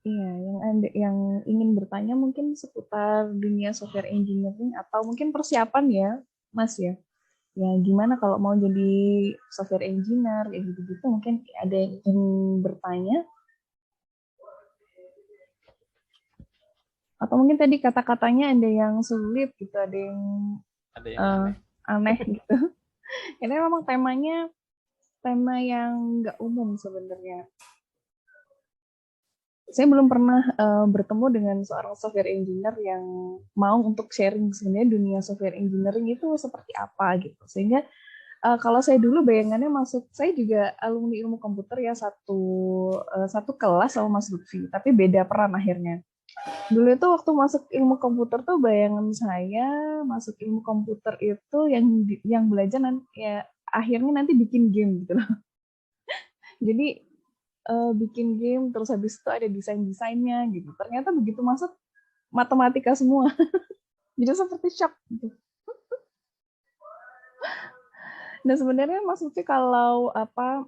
Iya, yang ingin bertanya mungkin seputar dunia software engineering atau mungkin persiapan ya, Mas ya. Ya gimana kalau mau jadi software engineer ya gitu-gitu mungkin ada yang ingin bertanya atau mungkin tadi kata-katanya ada yang sulit gitu, ada yang Ada yang uh, aneh. aneh gitu. Ini memang temanya tema yang nggak umum sebenarnya. Saya belum pernah bertemu dengan seorang software engineer yang mau untuk sharing sebenarnya dunia software engineering itu seperti apa gitu. Sehingga kalau saya dulu bayangannya masuk, saya juga alumni ilmu komputer ya satu kelas sama Mas Lutfi, tapi beda peran akhirnya. Dulu itu waktu masuk ilmu komputer tuh bayangan saya masuk ilmu komputer itu yang belajar nanti ya akhirnya nanti bikin game gitu loh. Jadi bikin game terus habis itu ada desainnya gitu. Ternyata begitu masuk matematika semua. Jadi seperti shock gitu. Dan sebenarnya Mas Lutfi kalau apa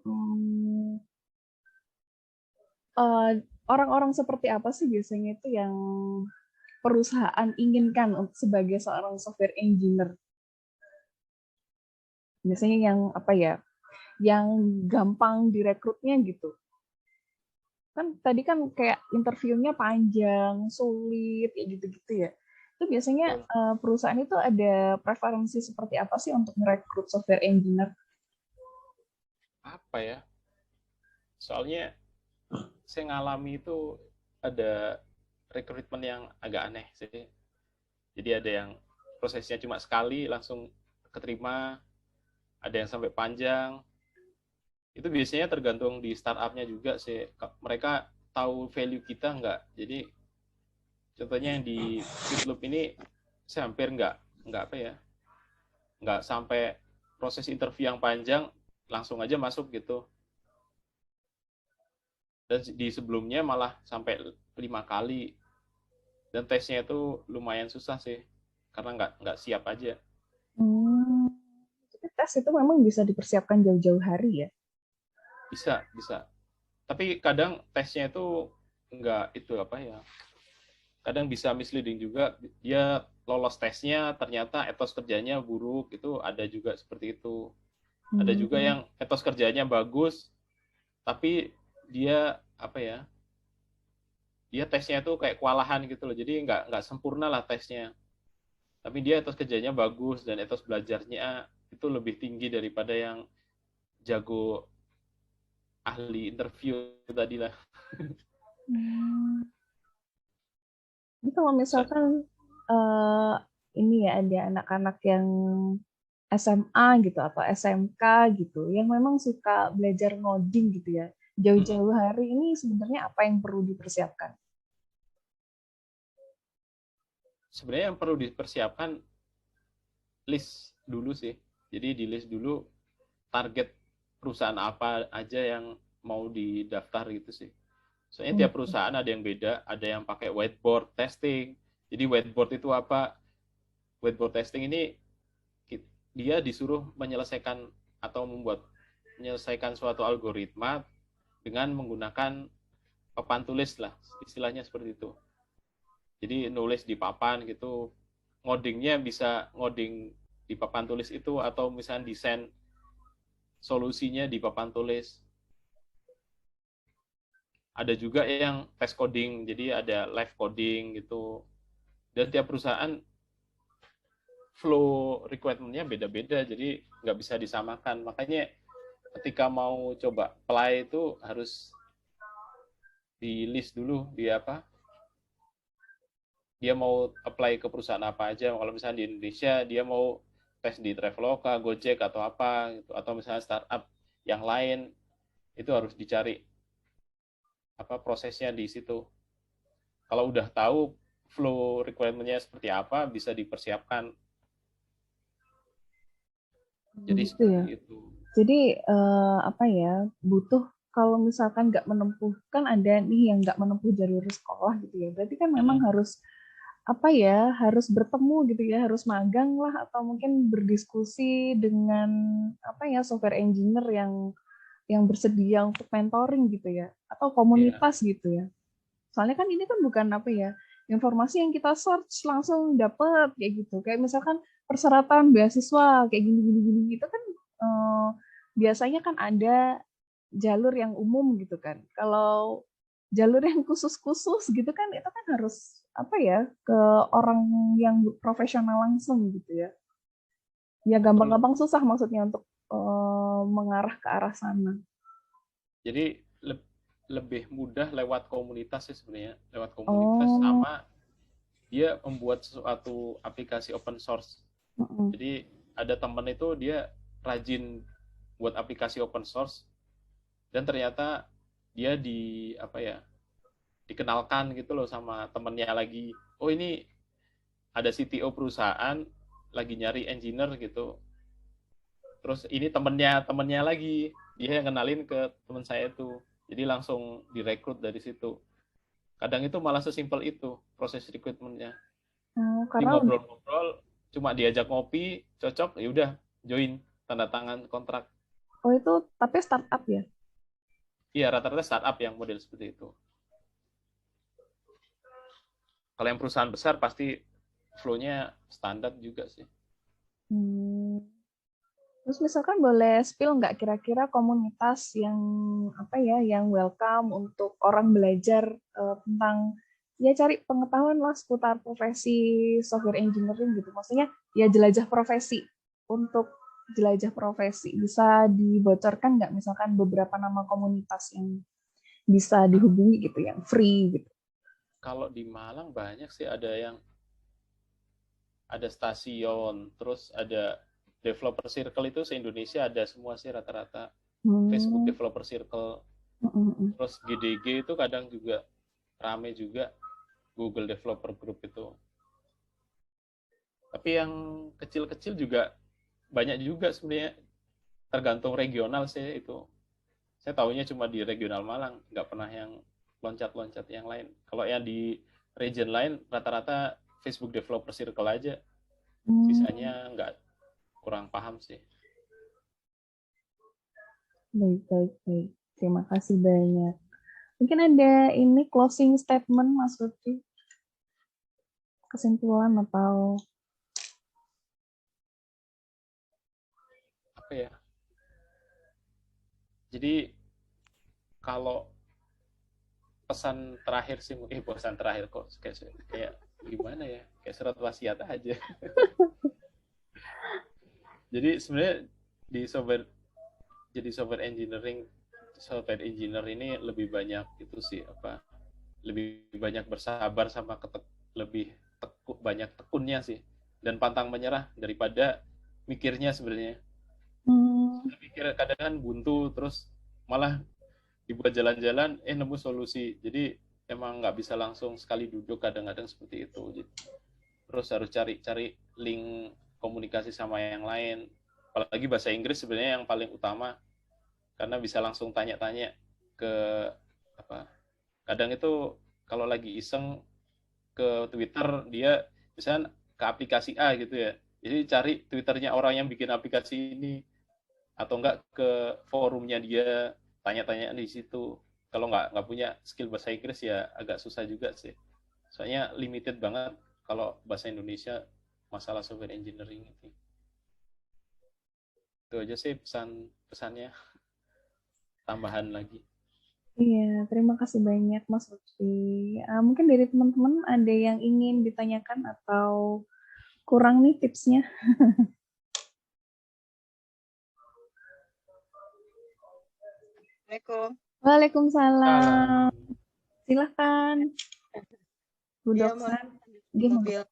eh, orang-orang seperti apa sih biasanya itu yang perusahaan inginkan sebagai seorang software engineer? Biasanya yang apa ya? Yang gampang direkrutnya gitu. Kan tadi kan kayak interviewnya panjang, sulit, ya gitu-gitu ya. Itu biasanya Betul. perusahaan itu ada preferensi seperti apa sih untuk merekrut software engineer? Apa ya? Soalnya saya ngalami itu ada rekrutmen yang agak aneh sih. Jadi ada yang prosesnya cuma sekali langsung keterima, ada yang sampai panjang. Itu biasanya tergantung di startupnya juga sih. Mereka tahu value kita nggak. Jadi contohnya yang di Fitloop ini saya hampir nggak apa ya, nggak sampai proses interview yang panjang, langsung aja masuk gitu. Dan di sebelumnya malah sampai 5 kali, dan tesnya itu lumayan susah sih karena nggak siap aja. Hmm, jadi tes itu memang bisa dipersiapkan jauh-jauh hari ya. Bisa bisa, tapi kadang tesnya itu nggak itu apa ya, kadang bisa misleading juga. Dia lolos tesnya ternyata etos kerjanya buruk, itu ada juga seperti itu. Ada juga Hmm. yang etos kerjanya bagus tapi dia apa ya, dia tesnya itu kayak kewalahan gitu loh, jadi nggak sempurna lah tesnya, tapi dia etos kerjanya bagus dan etos belajarnya itu lebih tinggi daripada yang jago ahli interview tadi lah. Hmm. Jadi kalau misalkan eh, ini ya ada anak-anak yang SMA gitu atau SMK gitu yang memang suka belajar ngoding gitu ya. Jauh-jauh hari ini sebenarnya apa yang perlu dipersiapkan? Sebenarnya yang perlu dipersiapkan list dulu sih. Jadi di list dulu target perusahaan apa aja yang mau didaftar gitu sih. Soalnya Hmm. tiap perusahaan ada yang beda, ada yang pakai whiteboard testing. Jadi whiteboard itu apa? Whiteboard testing ini dia disuruh menyelesaikan atau menyelesaikan suatu algoritma dengan menggunakan papan tulis lah, istilahnya seperti itu. Jadi nulis di papan gitu, ngodingnya bisa ngoding di papan tulis itu atau misalnya desain solusinya di papan tulis. Ada juga yang test coding, jadi ada live coding gitu. Dan tiap perusahaan flow requirementnya beda-beda, jadi nggak bisa disamakan. Makanya ketika mau coba apply itu harus di list dulu dia apa, dia mau apply ke perusahaan apa aja. Kalau misalnya di Indonesia dia mau tes di Traveloka, Gojek atau apa gitu, atau misalnya startup yang lain, itu harus dicari apa prosesnya di situ. Kalau udah tahu flow requirementnya seperti apa, bisa dipersiapkan. Jadi Gitu ya. seperti itu. Jadi apa ya butuh kalau misalkan nggak menempuh kan ada nih yang nggak menempuh jalur sekolah gitu ya. Berarti kan memang harus apa ya harus bertemu gitu ya harus magang lah atau mungkin berdiskusi dengan apa ya software engineer yang bersedia untuk mentoring gitu ya atau Ya, komunitas gitu ya. Soalnya kan ini kan bukan apa ya, informasi yang kita search langsung dapet kayak gitu. Kayak misalkan persyaratan beasiswa kayak gini gitu kan biasanya kan ada jalur yang umum gitu kan. Kalau jalur yang khusus-khusus gitu kan itu kan harus apa ya, ke orang yang profesional langsung gitu ya. Ya Betul. gampang-gampang susah maksudnya untuk mengarah ke arah sana. Jadi lebih mudah lewat komunitas sih sebenarnya, lewat komunitas Oh, sama dia membuat sesuatu aplikasi open source. mm-mm. Jadi ada temen itu dia rajin buat aplikasi open source dan ternyata dia di apa ya, dikenalkan gitu loh sama temennya lagi. Oh ini ada CTO perusahaan lagi nyari engineer gitu. Terus ini temennya lagi, dia yang kenalin ke teman saya itu. Jadi langsung direkrut dari situ. Kadang itu malah sesimpel itu proses rekrutmennya. Oh, Jadi karena ngobrol-ngobrol, cuma diajak ngopi, cocok, ya udah join, tanda tangan kontrak. oh itu tapi startup ya. Iya, rata-rata startup yang model seperti itu. Kalau yang perusahaan besar pasti flow-nya standar juga sih. Hmm. Terus misalkan boleh spill nggak kira-kira komunitas yang apa ya, yang welcome untuk orang belajar tentang ya cari pengetahuan lah seputar profesi software engineering gitu. Maksudnya ya jelajah profesi, untuk jelajah profesi. Bisa dibocorkan nggak misalkan beberapa nama komunitas yang bisa dihubungi gitu, yang free gitu. Kalau di Malang banyak sih, ada stasiun, terus ada developer circle itu se-Indonesia ada semua sih rata-rata. Facebook Hmm. developer circle, Mm, mm, mm. terus GDG itu kadang juga rame juga, Google developer group itu. Tapi yang kecil-kecil juga banyak juga sebenarnya, tergantung regional sih itu. Saya tahunya cuma di regional Malang, nggak pernah yang loncat-loncat yang lain. Kalau yang di region lain rata-rata Facebook developer circle aja, Hmm. sisanya nggak, kurang paham sih. Baik, baik, baik. Terima kasih banyak. Mungkin ada ini closing statement Mas Lutfi, kesimpulan atau Apa ya? Jadi kalau pesan terakhir sih, pesan terakhir kok kayak gimana ya? Kayak surat wasiat aja. Jadi sebenarnya di software jadi software engineer ini lebih banyak itu sih apa? Lebih banyak bersabar sama lebih banyak tekunnya sih, dan pantang menyerah daripada mikirnya sebenarnya. hmm, Mikir kadang kan buntu, terus malah dibuat jalan-jalan nemu solusi. Jadi emang nggak bisa langsung sekali duduk, kadang-kadang seperti itu. Terus harus cari-cari link komunikasi sama yang lain, apalagi bahasa Inggris sebenarnya yang paling utama, karena bisa langsung tanya-tanya ke apa, kadang itu kalau lagi iseng ke Twitter, dia misalnya ke aplikasi A gitu ya, jadi cari Twitternya orang yang bikin aplikasi ini, atau enggak ke forumnya dia, tanya-tanya di situ. Kalau nggak punya skill bahasa Inggris ya agak susah juga sih, soalnya limited banget kalau bahasa Indonesia masalah software engineering itu aja sih pesannya, tambahan lagi. iya, terima kasih banyak Mas Lutfi. Mungkin dari teman-teman ada yang ingin ditanyakan atau kurang nih tipsnya? Assalamualaikum. Waalaikumsalam. Salam. Silahkan, Bu Iya, mau Doksan. Gimana? mobil.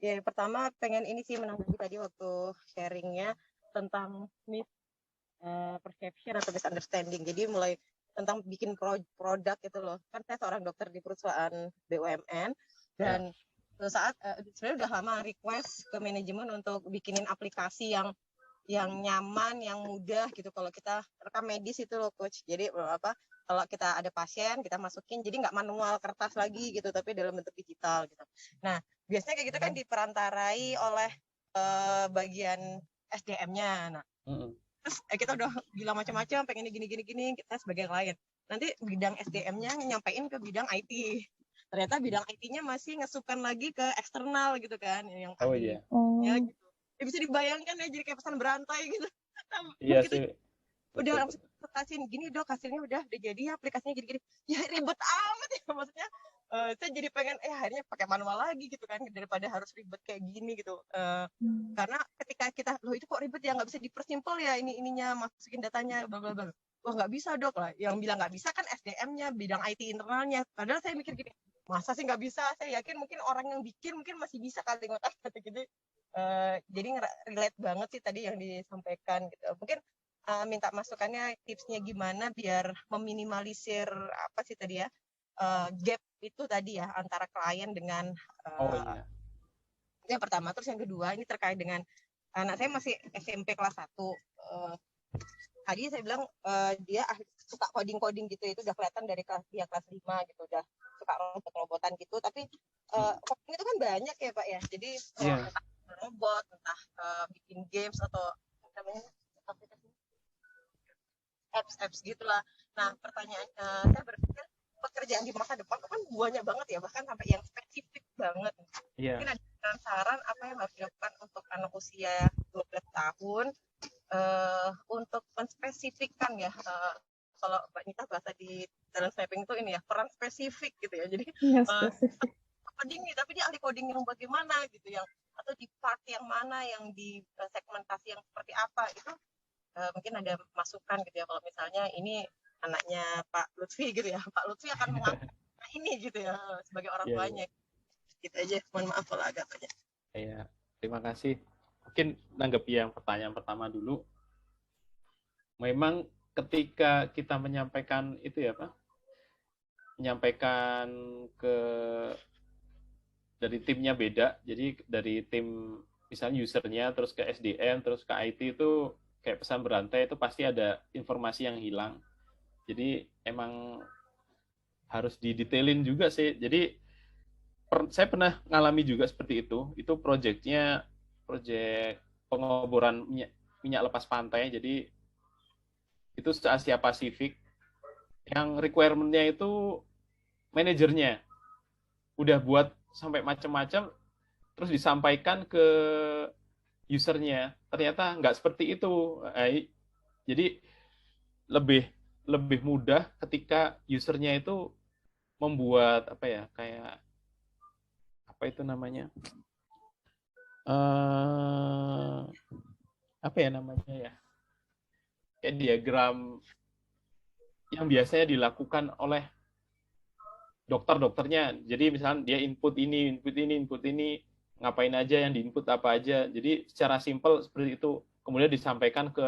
Ya, yang pertama pengen ini sih menanggapi tadi waktu sharingnya tentang misperception atau misunderstanding. Jadi mulai tentang bikin produk gitu loh. Kan saya seorang dokter di perusahaan BUMN dan Ya. suatu saat sebenarnya udah lama request ke manajemen untuk bikinin aplikasi yang nyaman, yang mudah gitu. Kalau kita rekam medis itu loh coach. Jadi apa? Kalau kita ada pasien, kita masukin, jadi nggak manual kertas lagi gitu, tapi dalam bentuk digital gitu. Nah, biasanya kayak gitu kan diperantarai oleh bagian SDM-nya. Nah, terus kita udah bilang macam-macam, pengen gini, kita sebagai klien. nanti bidang SDM-nya nyampein ke bidang IT. Ternyata bidang IT-nya masih ngesupkan lagi ke eksternal gitu kan, yang Oh ahli iya. ya gitu. Ya, bisa dibayangkan ya, jadi kayak pesan berantai gitu. Nah, Iya begitu sih. udah Betul, langsung betul. presentasiin, gini dok hasilnya udah jadi, aplikasinya gini-gini. Ya ribet amat ya, maksudnya saya jadi pengen akhirnya pakai manual lagi gitu kan, daripada harus ribet kayak gini gitu. Karena ketika kita, loh itu kok ribet ya, nggak bisa dipersimpel ya ininya, masukin datanya, bla bla bla. Wah nggak bisa dok lah. Yang bilang nggak bisa kan SDM-nya, bidang IT internalnya. Padahal saya mikir gini, masa sih nggak bisa? Saya yakin mungkin orang yang bikin mungkin masih bisa kali kata gitu. Jadi relate banget sih tadi yang disampaikan gitu. Mungkin minta masukannya, tipsnya gimana biar meminimalisir apa sih tadi ya, gap itu tadi ya antara klien dengan Oh iya. yang pertama. Terus yang kedua ini terkait dengan anak saya masih SMP kelas 1. Tadi saya bilang dia suka coding gitu, itu udah kelihatan dari dia kelas 5 gitu, udah suka robot-robotan gitu. Tapi coding itu kan banyak ya Pak ya, jadi entah robot, entah bikin games atau namanya apps gitulah. Nah pertanyaan saya berpikir pekerjaan di masa depan itu kan banyak banget ya, bahkan sampai yang spesifik banget. Mungkin ada saran apa yang harus dilakukan untuk anak usia 12 tahun untuk menspesifikkan ya, kalau Mbak Nita bahasa di dalam sniping itu ini ya, peran spesifik gitu ya. Jadi spesifik. coding nih, tapi dia ahli coding yang bagaimana gitu, yang atau di part yang mana, yang di segmentasi yang seperti apa, itu mungkin ada masukan gitu ya. Kalau misalnya ini anaknya Pak Lutfi gitu ya, Pak Lutfi akan mengambil ini gitu ya sebagai orang tuanya. Gitu aja, mohon maaf kalau agak banyak. Iya, terima kasih. Mungkin nanggapi yang pertanyaan pertama dulu. Memang ketika kita menyampaikan itu ya Pak, menyampaikan ke dari timnya beda, jadi dari tim misalnya usernya terus ke SDM terus ke IT itu kayak pesan berantai, itu pasti ada informasi yang hilang. Jadi emang harus didetailin juga sih. Jadi saya pernah ngalami juga seperti itu. Itu proyeknya proyek pengoboran minyak lepas pantai. Jadi itu se-Asia Pasifik. Yang requirement-nya itu manajernya udah buat sampai macam-macam, terus disampaikan ke usernya. Ternyata nggak seperti itu. Jadi lebih lebih mudah ketika usernya itu membuat apa ya, kayak apa itu namanya, apa ya namanya ya, kayak diagram yang biasanya dilakukan oleh dokter-dokternya. Jadi misalnya dia input ini, input ini, input ini, ngapain aja, yang diinput apa aja. Jadi secara simpel seperti itu. Kemudian disampaikan ke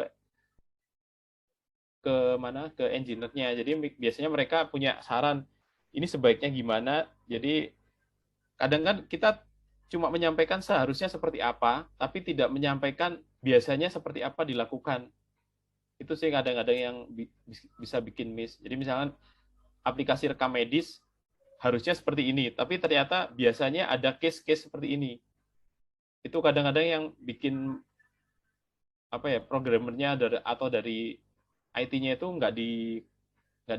mana, ke engineer-nya. Jadi biasanya mereka punya saran, ini sebaiknya gimana. Jadi kadang kan kita cuma menyampaikan seharusnya seperti apa, tapi tidak menyampaikan biasanya seperti apa dilakukan. Itu sih kadang-kadang yang bisa bikin miss. Jadi misalkan aplikasi rekam medis harusnya seperti ini, tapi ternyata biasanya ada case-case seperti ini. Itu kadang-kadang yang bikin apa ya, programmernya atau dari IT-nya itu nggak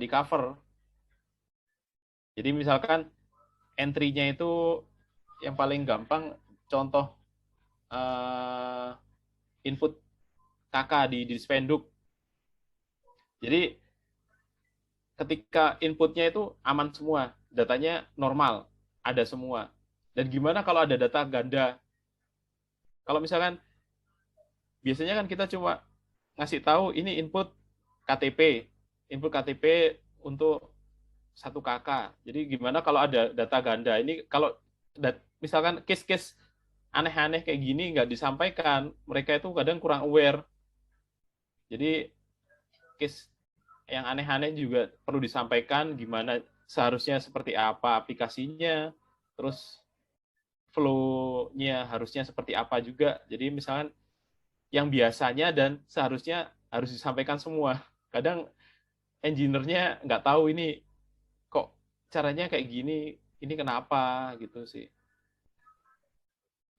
di cover. Jadi misalkan entry-nya itu yang paling gampang, contoh input KK di spenduk. Jadi ketika inputnya itu aman semua, datanya normal, ada semua. Dan gimana kalau ada data ganda? Kalau misalkan biasanya kan kita cuma ngasih tahu ini KTP, input KTP untuk 1 KK. Jadi gimana kalau ada data ganda? Ini kalau misalkan case-case aneh-aneh kayak gini nggak disampaikan, mereka itu kadang kurang aware. Jadi case yang aneh-aneh juga perlu disampaikan, gimana seharusnya seperti apa aplikasinya, terus flow-nya harusnya seperti apa juga. Jadi misalkan yang biasanya dan seharusnya harus disampaikan semua. Kadang engineer-nya nggak tahu ini kok caranya kayak gini, ini kenapa gitu sih.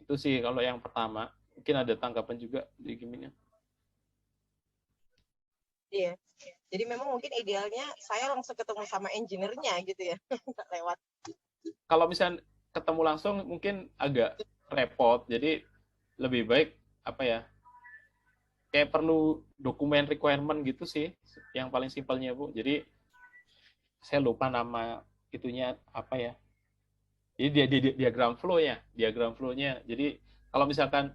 Itu sih kalau yang pertama. Mungkin ada tanggapan juga di gimana? Iya, Jadi memang mungkin idealnya saya langsung ketemu sama engineer-nya gitu ya, lewat. Kalau misalnya ketemu langsung mungkin agak repot, jadi lebih baik apa ya, kayak perlu dokumen requirement gitu sih, yang paling simpelnya Bu. Jadi saya lupa nama itunya apa ya. Jadi diagram flow-nya. Jadi kalau misalkan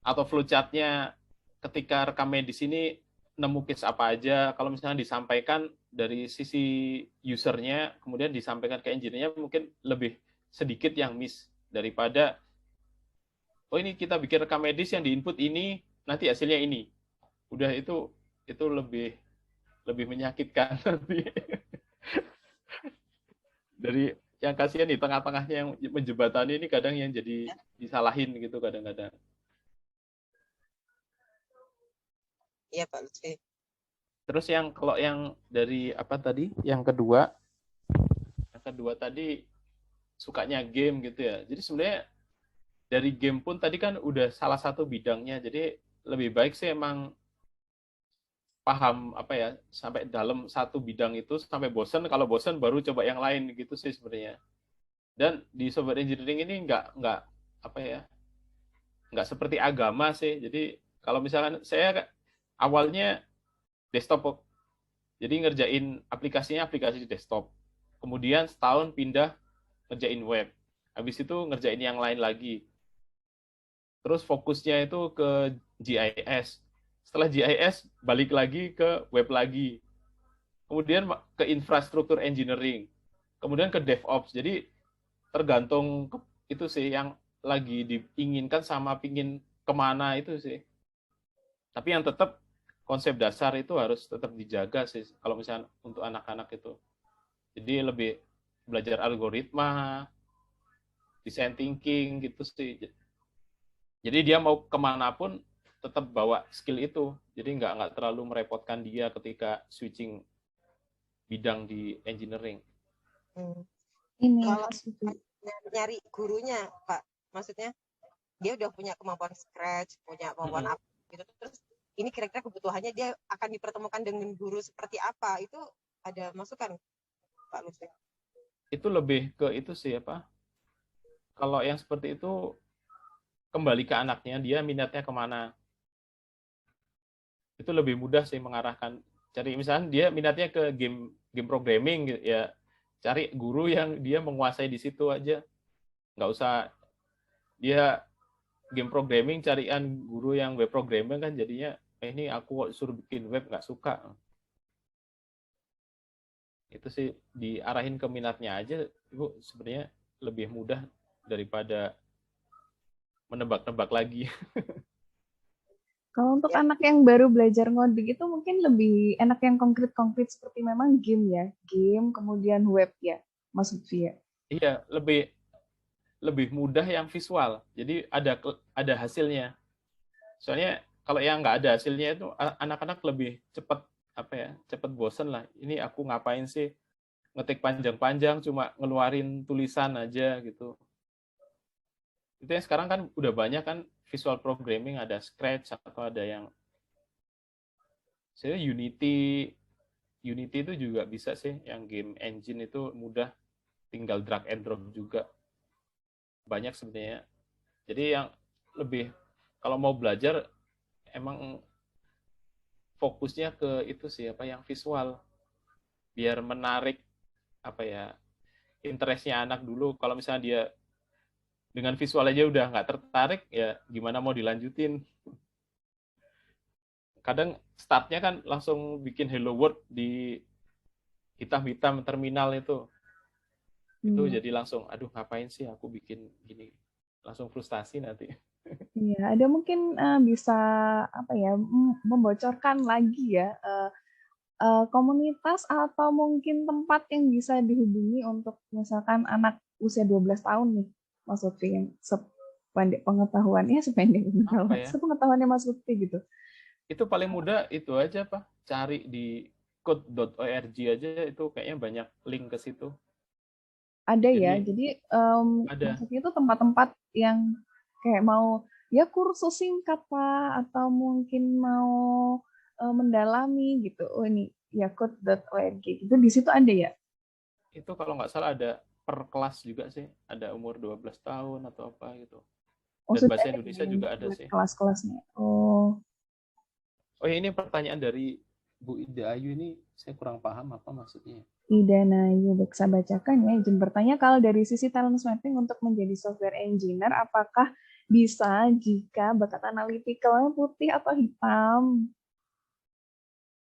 atau flowchart-nya ketika rekam medis ini nemu case apa aja, kalau misalnya disampaikan dari sisi usernya, kemudian disampaikan ke engineer-nya mungkin lebih sedikit yang miss daripada oh ini kita bikin rekam medis yang diinput ini, nanti hasilnya ini. Udah itu lebih lebih menyakitkan nanti. Dari yang kasihan di tengah-tengahnya yang menjembatani ini kadang yang jadi disalahin gitu kadang-kadang. Iya Pak Lutfi. Terus yang kalau yang dari apa tadi? Yang kedua tadi sukanya game gitu ya. Jadi sebenarnya dari game pun tadi kan udah salah satu bidangnya. Jadi lebih baik sih emang paham apa ya sampai dalam satu bidang itu sampai bosen. Kalau bosen baru coba yang lain gitu sih sebenarnya. Dan di software engineering ini nggak apa ya nggak seperti agama sih. Jadi kalau misalkan saya awalnya desktop, jadi ngerjain aplikasinya aplikasi di desktop. Kemudian setahun pindah ngerjain web. Habis itu ngerjain yang lain lagi. Terus fokusnya itu ke GIS. Setelah GIS balik lagi ke web lagi. Kemudian ke infrastruktur engineering. Kemudian ke DevOps. Jadi tergantung itu sih yang lagi diinginkan sama pingin kemana itu sih. Tapi yang tetap konsep dasar itu harus tetap dijaga sih kalau misalnya untuk anak-anak itu. Jadi lebih belajar algoritma, design thinking gitu sih. Jadi dia mau kemanapun tetap bawa skill itu. Jadi nggak terlalu merepotkan dia ketika switching bidang di engineering. Ini Kalau nyari gurunya Pak, maksudnya dia udah punya kemampuan Scratch, punya kemampuan apa gitu, terus ini kira-kira kebutuhannya dia akan dipertemukan dengan guru seperti apa, itu ada masukan Pak Lutfi? Itu lebih ke itu sih apa, kalau yang seperti itu kembali ke anaknya, dia minatnya kemana. Itu lebih mudah sih mengarahkan. Cari misalnya dia minatnya ke game programming gitu, ya cari guru yang dia menguasai di situ aja. Nggak usah dia game programming carian guru yang web programming kan jadinya ini aku suruh bikin web nggak suka. Itu sih diarahin ke minatnya aja, Ibu, sebenarnya lebih mudah daripada menebak-nebak lagi. kalau untuk anak yang baru belajar ngoding itu mungkin lebih enak yang konkret-konkret seperti memang game ya, game kemudian web ya, Mas Lutfi ya. Iya, lebih mudah yang visual. Jadi ada hasilnya. Soalnya kalau yang nggak ada hasilnya itu anak-anak lebih cepat apa ya, cepat bosen lah. Ini aku ngapain sih ngetik panjang-panjang cuma ngeluarin tulisan aja gitu. Itu yang sekarang kan udah banyak kan visual programming, ada Scratch atau ada yang saya Unity itu juga bisa sih, yang game engine itu mudah, tinggal drag and drop juga. Banyak sebenarnya. Jadi yang lebih kalau mau belajar emang fokusnya ke itu sih apa yang visual biar menarik apa ya interestnya anak dulu. Kalau misalnya dia dengan visual aja udah nggak tertarik ya gimana mau dilanjutin. Kadang startnya kan langsung bikin Hello World di hitam-hitam terminal itu jadi langsung aduh ngapain sih aku bikin gini, langsung frustasi nanti. Iya, ada mungkin bisa apa ya membocorkan lagi ya komunitas atau mungkin tempat yang bisa dihubungi untuk misalkan anak usia 12 tahun nih, Mas Lutfi, yang sependek pengetahuannya, sepengetahuannya Mas Lutfi gitu. Itu paling mudah itu aja Pak, cari di code.org aja itu kayaknya banyak link ke situ. Ada ya, jadi maksudnya itu tempat-tempat yang kayak mau ya kursus singkat Pak, atau mungkin mau mendalami gitu. Oh ini yakut.org gitu, di situ ada ya? Itu kalau nggak salah ada per kelas juga sih, ada umur 12 tahun atau apa gitu. Oh, Dan sudah bahasa ada Indonesia ya juga ada buat sih. kelas-kelasnya. Oh, Oh ya, ini pertanyaan dari Bu Ida Ayu, ini saya kurang paham apa maksudnya. Idana Yubek saya bacakan ya. Izin bertanya, kalau dari sisi talent mapping untuk menjadi software engineer, apakah bisa jika bakat analitikalnya putih atau hitam?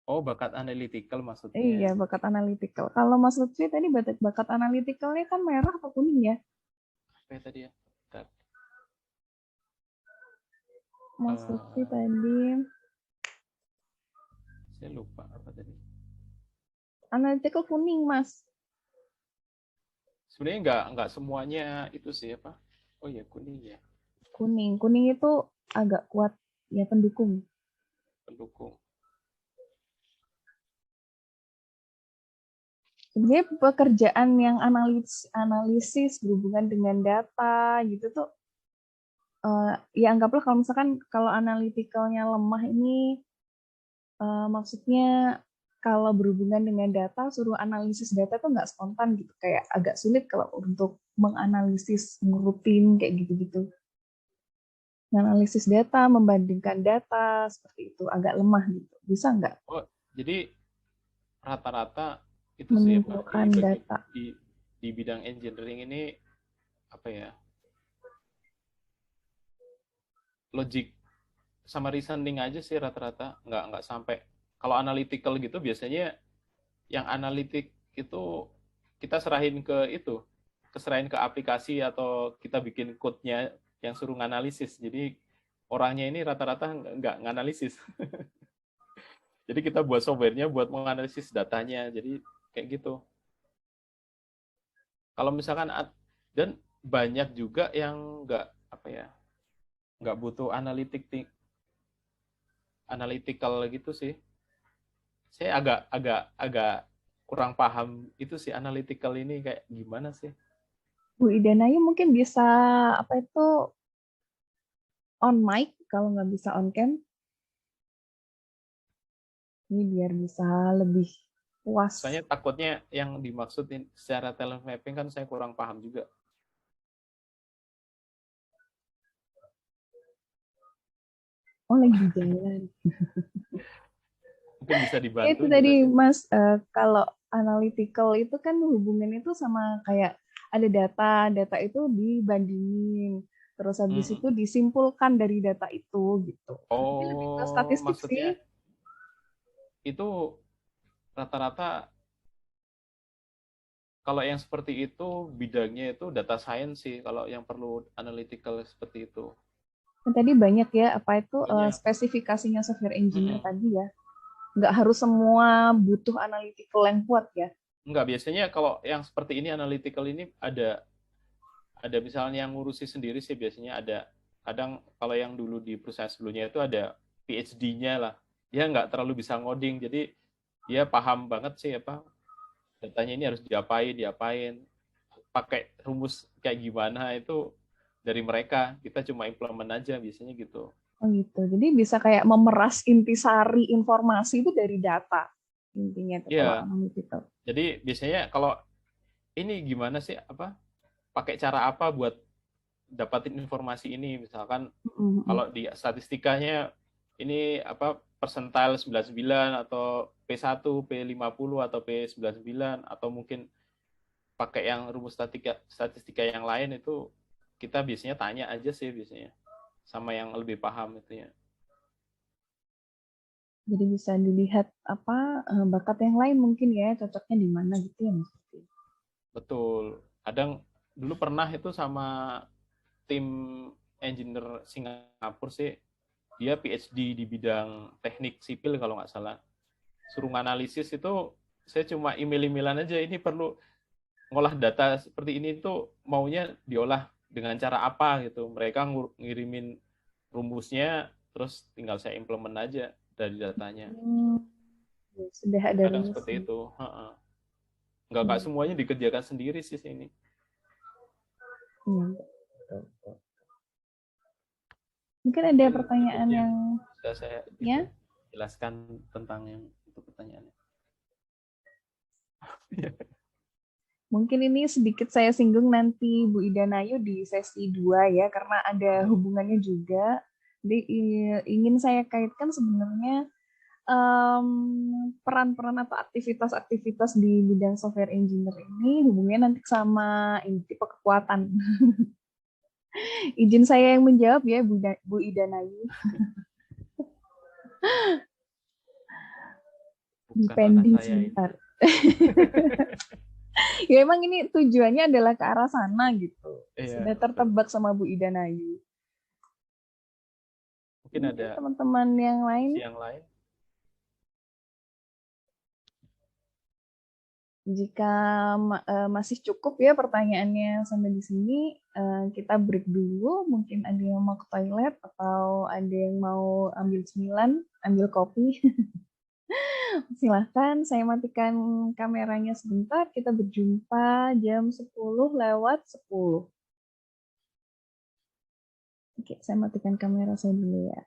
Oh, bakat analytical Iya, maksudnya. bakat analytical. Kalau Mas Lutfi tadi bakat analyticalnya kan merah atau kuning ya? Apa ya tadi ya? Bentar. Mas Lutfi tadi Saya lupa apa tadi. analytical kuning, Mas. Sebenarnya nggak semuanya itu sih apa? Oh ya, kuning ya, Kuning. Kuning itu agak kuat ya, pendukung. pendukung. Sebenarnya pekerjaan yang analisis berhubungan dengan data gitu tuh, ya anggaplah kalau misalkan kalau analitikalnya lemah ini, maksudnya kalau berhubungan dengan data, suruh analisis data tuh nggak spontan gitu, kayak agak sulit kalau untuk menganalisis rutin kayak gitu-gitu. Menganalisis data, membandingkan data seperti itu agak lemah gitu. Bisa nggak Oh, jadi rata-rata itu sih apa menyimpulkan data? di bidang engineering ini apa ya? Logic sama reasoning aja sih rata-rata, nggak sampai. Kalau analytical gitu biasanya yang analitik itu kita serahin ke itu, keserahin ke aplikasi atau kita bikin code-nya yang suruh nganalisis. Jadi orangnya ini rata-rata nggak nganalisis. Jadi kita buat softwarenya buat menganalisis datanya. Jadi kayak gitu. Kalau misalkan dan banyak juga yang nggak apa ya, nggak butuh analytical gitu sih. Saya agak kurang paham itu sih, analytical ini kayak gimana sih. Bu Idanayu mungkin bisa apa itu on mic kalau nggak bisa on cam. Ini biar bisa lebih puas. Soalnya takutnya yang dimaksudin secara talent mapping kan saya kurang paham juga. Oh, lagi di jalan. Mungkin bisa Ya, dibantu itu tadi jelasin. Mas, kalau analytical itu kan hubungan itu sama kayak ada data, data itu dibandingin, terus habis Hmm. itu disimpulkan dari data itu gitu. Ini lebih ke Oh, statistik sih. maksudnya itu rata-rata kalau yang seperti itu bidangnya itu data science sih, kalau yang perlu analytical seperti itu. Nah, tadi banyak ya apa itu Banyak. spesifikasinya software engineer Mm-mm. tadi ya. Nggak harus semua butuh analytical yang kuat ya. Enggak, biasanya kalau yang seperti ini analytical ini ada misalnya yang ngurusi sendiri sih, biasanya ada. Kadang kalau yang dulu di perusahaan sebelumnya itu ada PhD-nya lah. Dia nggak terlalu bisa ngoding, jadi dia paham banget sih apa datanya ini harus diapain, pakai rumus kayak gimana itu dari mereka. Kita cuma implement aja biasanya gitu. Oh gitu. Jadi bisa kayak memeras intisari informasi itu dari data intinya tuh kalau Ya, analytical. jadi biasanya kalau ini gimana sih apa pakai cara apa buat dapatin informasi ini, misalkan Mm-mm. kalau di statistikanya ini apa persentil 99 atau P1, P50 atau P99 atau mungkin pakai yang rumus statistika yang lain, itu kita biasanya tanya aja sih biasanya sama yang lebih paham itu ya. Jadi bisa dilihat apa bakat yang lain mungkin ya cocoknya di mana gitu ya Mas. Betul. Kadang dulu pernah itu sama tim engineer Singapura sih, dia PhD di bidang teknik sipil kalau nggak salah. Suruh analisis itu saya cuma email-emailan aja, ini perlu ngolah data seperti ini tuh maunya diolah dengan cara apa gitu. Mereka ngirimin rumusnya, terus tinggal saya implement aja dari datanya. Hmm, ya, sudah ada Kadang seperti rumusnya. itu. Nggak Hmm, semuanya dikerjakan sendiri sih ini. iya, betul. Mungkin ada Mungkin cukup pertanyaan yang yang bisa saya itu. ya jelaskan tentang yang itu pertanyaannya. Mungkin ini sedikit saya singgung nanti Bu Ida Nayu di sesi 2 ya, karena ada hubungannya juga. Jadi ingin saya kaitkan sebenarnya peran-peran atau aktivitas-aktivitas di bidang software engineer ini hubungannya nanti sama ini, tipe kekuatan. Izin saya yang menjawab ya, Bu Ida Nayu. Depending sebentar. Ya emang ini tujuannya adalah ke arah sana gitu. Sudah tertebak sama Bu Ida Nayu. Mungkin ada teman-teman yang lain. Jika masih cukup ya pertanyaannya sampai di sini, kita break dulu. Mungkin ada yang mau ke toilet atau ada yang mau ambil cemilan, ambil kopi. Silahkan, saya matikan kameranya sebentar. Kita berjumpa jam 10:10. Oke, saya matikan kamera saya dulu ya.